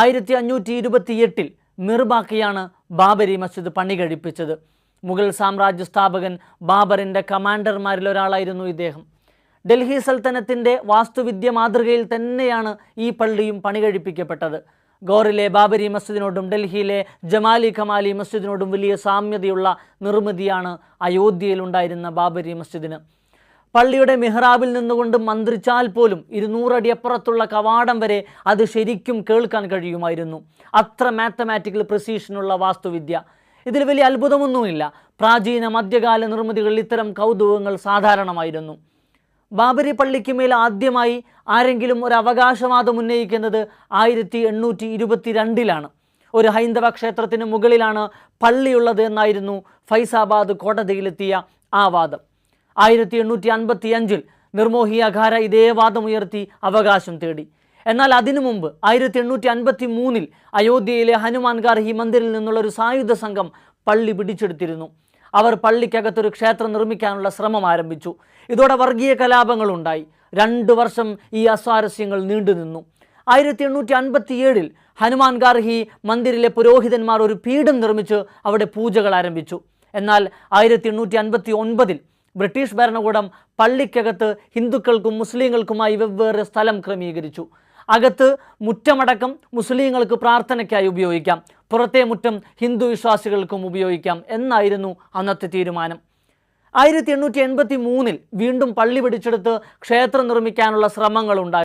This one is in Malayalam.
1528 മിർബാക്കിയാണ് ബാബരി മസ്ജിദ് പണി കഴിപ്പിച്ചത്. മുഗൾ സാമ്രാജ്യ സ്ഥാപകൻ ബാബറിൻ്റെ കമാൻഡർമാരിൽ ഒരാളായിരുന്നു ഇദ്ദേഹം. ഡൽഹി സൽത്തനത്തിൻ്റെ വാസ്തുവിദ്യ മാതൃകയിൽ തന്നെയാണ് ഈ പള്ളിയും പണി കഴിപ്പിക്കപ്പെട്ടത്. ഗോറിലെ ബാബരി മസ്ജിദിനോടും ഡൽഹിയിലെ ജമാലി കമാലി മസ്ജിദിനോടും വലിയ സാമ്യതയുള്ള നിർമ്മിതിയാണ് അയോധ്യയിലുണ്ടായിരുന്ന ബാബരി മസ്ജിദിന്. പള്ളിയുടെ മിഹ്റാബിൽ നിന്നുകൊണ്ട് മന്ത്രിച്ചാൽ പോലും 200 അടി അപ്പുറത്തുള്ള കവാടം വരെ അത് ശരിക്കും കേൾക്കാൻ കഴിയുമായിരുന്നു. അത്ര മാത്തമാറ്റിക്കൽ പ്രിസീഷനുള്ള വാസ്തുവിദ്യ. ഇതിൽ വലിയ അത്ഭുതമൊന്നുമില്ല. പ്രാചീന മധ്യകാല നിർമ്മിതികളിൽ ഇത്തരം കൗതുകങ്ങൾ സാധാരണമായിരുന്നു. ബാബരി പള്ളിക്ക് മേൽ ആദ്യമായി ആരെങ്കിലും ഒരു അവകാശവാദം ഉന്നയിക്കുന്നത് 1822 ഒരു ഹൈന്ദവ ക്ഷേത്രത്തിന് മുകളിലാണ് പള്ളിയുള്ളത് എന്നായിരുന്നു ഫൈസാബാദ് കോടതിയിലെത്തിയ ആ വാദം. 1855 നിർമോഹി അഖാര ഇതേ വാദമുയർത്തി അവകാശം തേടി. എന്നാൽ അതിനു മുമ്പ് 1853 അയോധ്യയിലെ ഹനുമാൻ ഗാർഹി മന്ദിറിൽ നിന്നുള്ള ഒരു സായുധ സംഘം പള്ളി പിടിച്ചെടുത്തിരുന്നു. അവർ പള്ളിക്കകത്തൊരു ക്ഷേത്രം നിർമ്മിക്കാനുള്ള ശ്രമം ആരംഭിച്ചു. ഇതോടെ വർഗീയ കലാപങ്ങളുണ്ടായി. 2 വർഷം ഈ അസ്വാരസ്യങ്ങൾ നീണ്ടുനിന്നു. 1857 ഹനുമാൻ ഗാർഹി മന്ദിരിലെ പുരോഹിതന്മാർ ഒരു പീഠം നിർമ്മിച്ച് അവിടെ പൂജകൾ ആരംഭിച്ചു. എന്നാൽ 1859 ബ്രിട്ടീഷ് ഭരണകൂടം പള്ളിക്കകത്ത് ഹിന്ദുക്കൾക്കും മുസ്ലിങ്ങൾക്കുമായി വെവ്വേറെ സ്ഥലം ക്രമീകരിച്ചു. അകത്ത് മുറ്റമടക്കം മുസ്ലിങ്ങൾക്ക് പ്രാർത്ഥനയ്ക്കായി ഉപയോഗിക്കാം, പുറത്തെ മുറ്റം ഹിന്ദു വിശ്വാസികൾക്കും ഉപയോഗിക്കാം എന്നായിരുന്നു അന്നത്തെ തീരുമാനം. 1883 വീണ്ടും പള്ളി പിടിച്ചെടുത്ത് ക്ഷേത്രം നിർമ്മിക്കാനുള്ള ശ്രമങ്ങളുണ്ടായി.